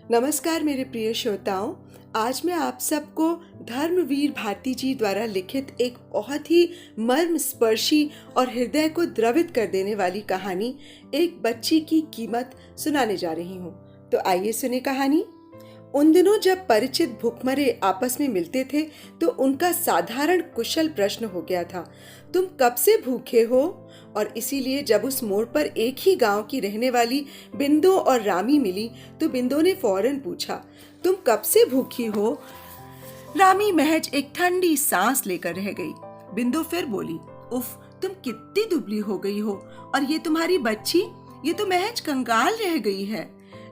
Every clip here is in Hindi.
नमस्कार मेरे प्रिय श्रोताओं। आज मैं आप सबको धर्मवीर भारती जी द्वारा लिखित एक बहुत ही मर्म स्पर्शी और हृदय को द्रवित कर देने वाली कहानी एक बच्ची की कीमत सुनाने जा रही हूँ। तो आइए सुने कहानी। उन दिनों जब परिचित भूखमरे आपस में मिलते थे तो उनका साधारण कुशल प्रश्न हो गया था, तुम कब से भूखे हो? और इसीलिए जब उस मोड़ पर एक ही गांव की रहने वाली बिंदु और रामी मिली तो बिंदु ने फौरन पूछा, तुम कब से भूखी हो? रामी महज एक ठंडी सांस लेकर रह गई। बिंदु फिर बोली, उफ, तुम कितनी दुबली हो गई हो, और ये तुम्हारी बच्ची, ये तो महज कंगाल रह गई है।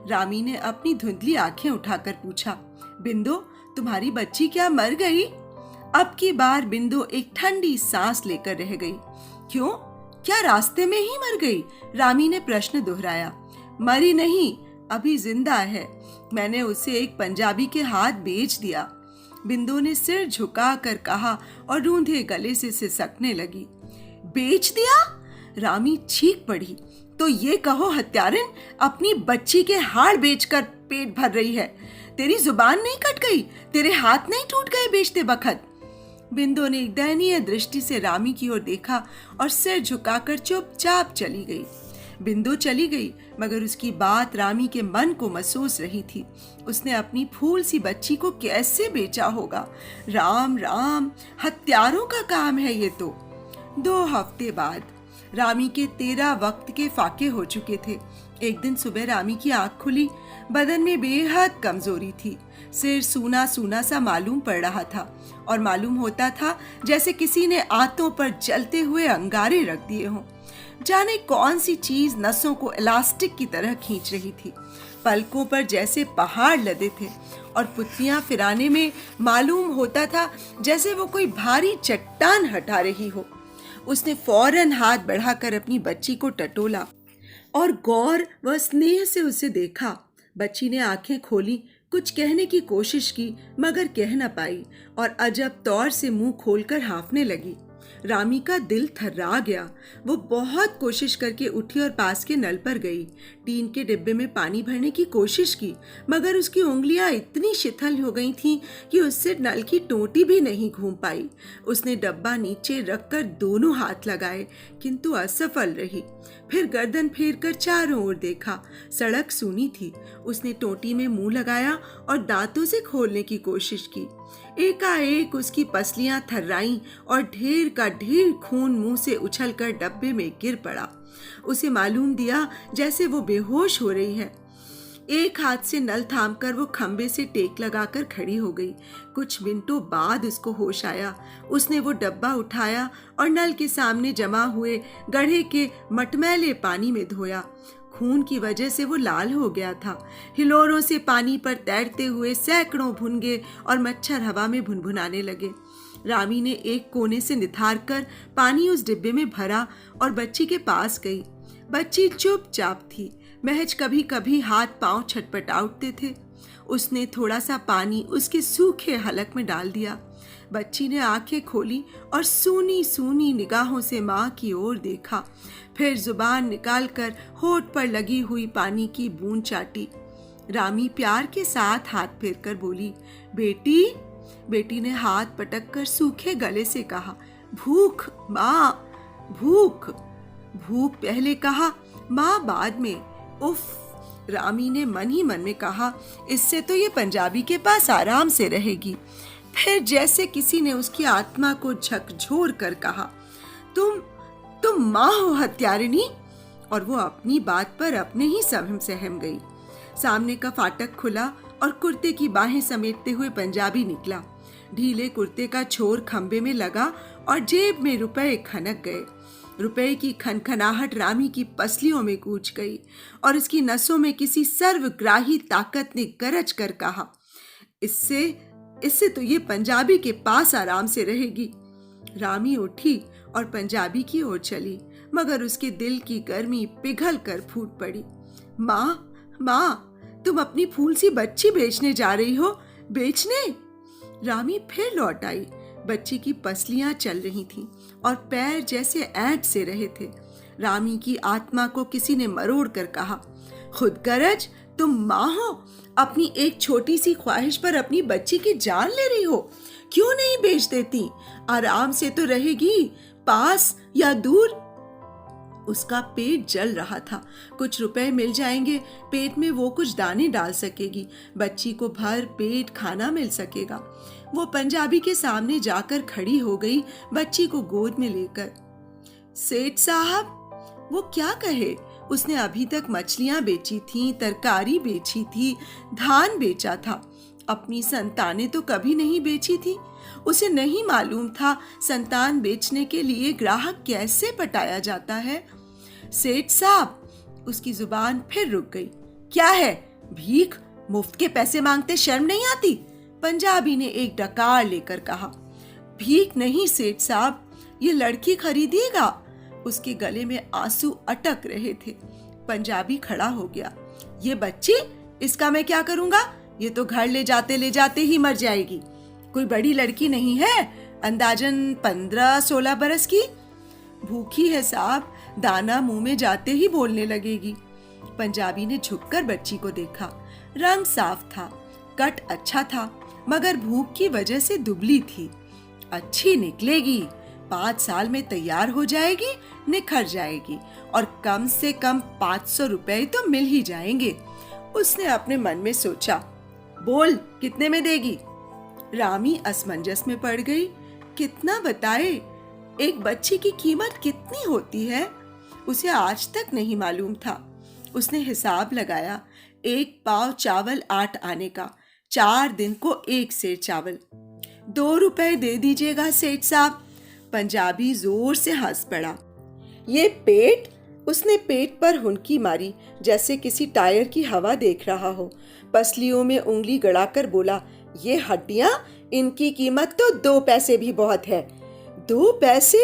रामी ने अपनी धुंधली आंखें उठाकर पूछा, बिंदु, तुम्हारी बच्ची क्या मर गई? अब की बार बिंदु एक ठंडी सांस लेकर रह गई। क्यों, क्या रास्ते में ही मर गई? रामी ने प्रश्न दोहराया। मरी नहीं, अभी जिंदा है। मैंने उसे एक पंजाबी के हाथ बेच दिया। बिंदु ने सिर झुकाकर कहा और रूंधे गले से सिसकने लगी। बेच दिया? रामी चीख पड़ी। तो ये कहो हत्यारिन, अपनी बच्ची के हाड़ बेचकर पेट भर रही है। तेरी जुबान नहीं कट गई? तेरे हाथ नहीं टूट गए बेचते बखत? बिंदु ने दयनीय दृष्टि से रामी की ओर देखा और सिर झुकाकर चुपचाप चली गई। बिंदु चली गई, मगर उसकी बात रामी के मन को महसूस रही थी। उसने अपनी फूल सी बच्ची को कैसे बेचा होगा? राम राम, हत्यारों का काम है ये तो। 2 हफ्ते बाद रामी के 13 वक्त के फाके हो चुके थे। एक दिन सुबह रामी की आंख खुली। बदन में बेहद कमजोरी थी। सिर सूना सूना सा मालूम पड़ रहा था और मालूम होता था जैसे किसी ने आंतों पर जलते हुए अंगारे रख दिए हों। जाने कौन सी चीज नसों को इलास्टिक की तरह खींच रही थी। पलकों पर जैसे पहाड़ लदे थे और पुतलियां फिराने में मालूम होता था जैसे वो कोई भारी चट्टान हटा रही हो। उसने फौरन हाथ बढ़ाकर अपनी बच्ची को टटोला और गौर व स्नेह से उसे देखा। बच्ची ने आंखें खोली, कुछ कहने की कोशिश की, मगर कह न पाई और अजब तौर से मुंह खोलकर हाँफने लगी। रामी का दिल थर्रा गया। वो बहुत कोशिश करके उठी और पास के नल पर गई। टीन के डिब्बे में पानी भरने की कोशिश की, मगर उसकी उंगलियां इतनी शिथिल हो गई थीं कि उससे नल की टोंटी भी नहीं घूम पाई। उसने डब्बा नीचे रखकर दोनों हाथ लगाए, किंतु असफल रही। फिर गर्दन फेरकर चारों ओर देखा। सड़क सूनी थी। उसने टोंटी में मुंह लगाया और दांतों से खोलने की कोशिश की। एकाएक उसकी पसलियां थर्राईं और ढेर का ढेर खून मुंह से उछलकर डब्बे में गिर पड़ा। उसे मालूम दिया जैसे वो बेहोश हो रही है। एक हाथ से नल थामकर वो खंबे से टेक लगाकर खड़ी हो गई। कुछ मिनटों बाद उसको होश आया। उसने वो डब्बा उठाया और नल के सामने जमा हुए गड्ढे के मटमैले पानी में धोया। खून की वजह से वो लाल हो गया था। हिलोरों से पानी पर तैरते हुए सैकड़ों भुनगे और मच्छर हवा में भुनभुनाने लगे। रामी ने एक कोने से निथार कर पानी उस डिब्बे में भरा और बच्ची के पास गई। बच्ची चुपचाप थी। महज कभी कभी हाथ पांव छटपटा उठते थे। उसने थोड़ा सा पानी उसके सूखे हलक में डाल दिया। बच्ची ने आंखें खोली और सूनी सूनी निगाहों से माँ की ओर देखा। फिर जुबान निकालकर होठ पर लगी हुई पानी की बूंद चाटी। रामी प्यार के साथ हाथ फेरकर बोली, बेटी। बेटी ने हाथ पटककर सूखे गले से कहा, भूख माँ, भूख। भूख पहले कहा, माँ बाद में। उफ, रामी ने मन ही मन में कहा, इससे तो ये पंजाबी के पास आराम से रहेगी। फिर जैसे किसी ने उसकी आत्मा को झकझोर कर कहा, तुम माँ हो हत्यारिनी। और वो अपनी बात पर अपने ही सहम गई। सामने का फाटक खुला और कुर्ते की बाहें समेटते हुए पंजाबी निकला। ढीले कुर्ते का छोर खंबे में लगा और जेब में रुपए खनक गए। रुपए की खनखनाहट रामी की पसलियों में गूंज गई और उसकी नसों में किसी सर्वग्राही ताकत ने गरज कर कहा, इससे तो ये पंजाबी के पास आराम से रहेगी। रामी उठी और पंजाबी की ओर चली, मगर उसके दिल की गर्मी पिघल कर फूट पड़ी। माँ, तुम अपनी फूल सी बच्ची बेचने जा रही हो? बेचने? रामी फिर लौट आई। बच्ची की पसलियां चल रही थीं और पैर जैसे ऐंठ से रहे थे। रामी की आत्मा को किसी ने मरोड़ कर कहा, खुदगरज, तुम माँ हो? अपनी एक छोटी सी ख्वाहिश पर अपनी बच्ची की जान ले रही हो? क्यों नहीं बेच देती? आराम से तो रहेगी, पास या दूर। उसका पेट जल रहा था। कुछ रुपए मिल जाएंगे, पेट में वो कुछ दाने डाल सकेगी, बच्ची को भर पेट खाना मिल सकेगा। वो पंजाबी के सामने जाकर खड़ी हो गई, बच्ची को गोद में लेकर। सेठ साहब, वो क्या कहे? उसने अभी तक मछलियां बेची थी, तरकारी बेची थी, धान बेचा था, अपनी संतानें तो कभी नहीं बेची थी। उसे नहीं मालूम था संतान बेचने के लिए ग्राहक कैसे पटाया जाता है। सेठ साहब, उसकी जुबान फिर रुक गई। क्या है? भीख? मुफ्त के पैसे मांगते शर्म नहीं आती? पंजाबी ने एक डकार लेकर कहा। भीख नहीं सेठ साहब, ये लड़की खरीदिएगा। उसके गले में आंसू अटक रहे थे। पंजाबी खड़ा हो गया। ये बच्ची, इसका मैं क्या करूंगा? ये तो घर ले जाते ही मर जाएगी। कोई बड़ी लड़की नहीं है, अंदाजन 15-16 बरस की। भूखी है साहब, दाना मुंह में जाते ही बोलने लगेगी। पंजाबी ने झुककर बच्ची को देखा। रंग साफ था, कट अच्छा था, मगर भूख की वजह से दुबली थी। अच्छी निकलेगी, 5 साल में तैयार हो जाएगी, निखर जाएगी और कम से कम 500 रुपए तो मिल ही जाएंगे। उसने अपने मन में सोचा। बोल, कितने में देगी? रामी असमंजस में पड़ गई। कितना बताए? एक बच्ची की कीमत कितनी होती है, उसे आज तक नहीं मालूम था। उसने हिसाब लगाया। 1 पाव चावल 8 आने का, 4 दिन को 1 सेर चावल। 2 रुपए दे दीजिएगा सेठ साहब। पंजाबी जोर से हंस पड़ा। ये पेट? उसने पेट पर हुनकी मारी, जैसे किसी टायर की हवा देख रहा हो। पसलियों में उंगली गड़ाकर बोला, ये हड्डियां, इनकी कीमत तो 2 पैसे भी बहुत है। 2 पैसे?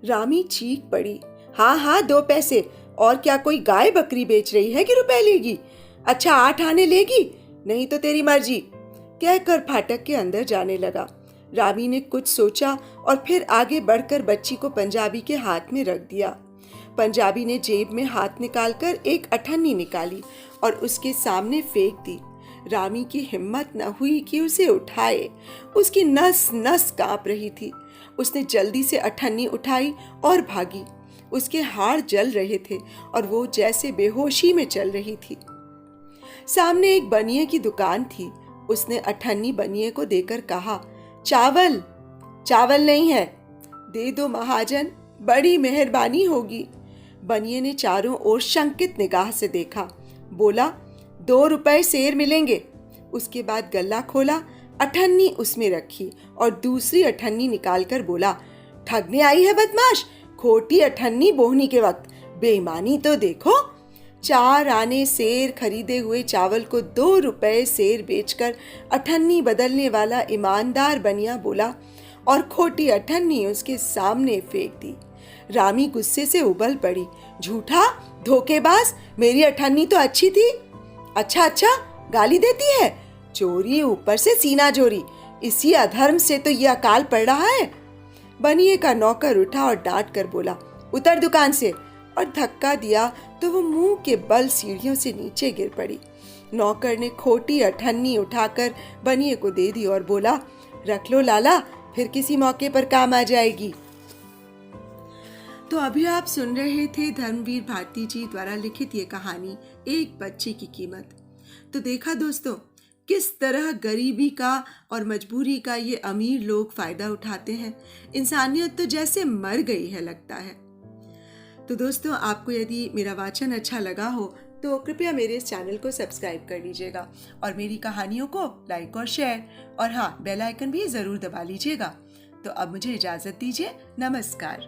रामी चीख पड़ी। हाँ, 2 पैसे। और क्या कोई गाय बकरी बेच रही है कि रुपए लेगी? अच्छा, 8 आने लेगी? नहीं तो तेरी मर्जी, कहकर फाटक के अंदर जाने लगा। रामी ने कुछ सोचा और फिर आगे बढ़कर बच्ची को पंजाबी के हाथ में रख दिया। पंजाबी ने जेब में हाथ निकालकर एक अठन्नी निकाली और उसके सामने फेंक दी। रामी की हिम्मत न हुई कि उसे उठाए। उसकी नस नस कांप रही थी। उसने जल्दी से अठन्नी उठाई और भागी। उसके हाड़ जल रहे थे और वो जैसे बेहोशी में चल रही थी। सामने एक बनिए की दुकान थी। उसने अठन्नी बनिए को देकर कहा, चावल? चावल नहीं है। दे दो महाजन, बड़ी मेहरबानी होगी। बनिए ने चारों ओर शंकित निगाह से देखा। बोला, 2 रुपए सेर मिलेंगे। उसके बाद गल्ला खोला, अठन्नी उसमें रखी और दूसरी अठन्नी निकालकर बोला, ठगने आई है बदमाश, खोटी अठन्नी बोहनी के वक्त, बेईमानी तो देखो। 4 आने सेर खरीदे हुए चावल को 2 रुपए सेर बेचकर अठन्नी बदलने वाला ईमानदार बनिया बोला और खोटी अठन्नी उसके सामने फेंक दी। रामी गुस्से से उबल पड़ी। झूठा, धोखेबाज, मेरी अठन्नी तो अच्छी थी। अच्छा, गाली देती है? चोरी ऊपर से सीना चोरी, इसी अधर्म से तो यह अकाल पड़ रहा है। बनिए का नौकर उठा और डांट कर बोला, उतर दुकान से, और धक्का दिया तो वो मुंह के बल सीढ़ियों से नीचे गिर पड़ी। नौकर ने खोटी अठन्नी उठाकर बनिए को दे दी और बोला, रख लो लाला, फिर किसी मौके पर काम आ जाएगी। तो अभी आप सुन रहे थे धर्मवीर भारती जी द्वारा लिखित ये कहानी, एक बच्चे की कीमत। तो देखा दोस्तों, किस तरह गरीबी का और मजबूरी का ये अमीर लोग फायदा उठाते हैं। इंसानियत तो जैसे मर गई है लगता है। तो दोस्तों, आपको यदि मेरा वाचन अच्छा लगा हो तो कृपया मेरे इस चैनल को सब्सक्राइब कर लीजिएगा और मेरी कहानियों को लाइक और शेयर, और हाँ, बेल आइकन भी ज़रूर दबा लीजिएगा। तो अब मुझे इजाज़त दीजिए। नमस्कार।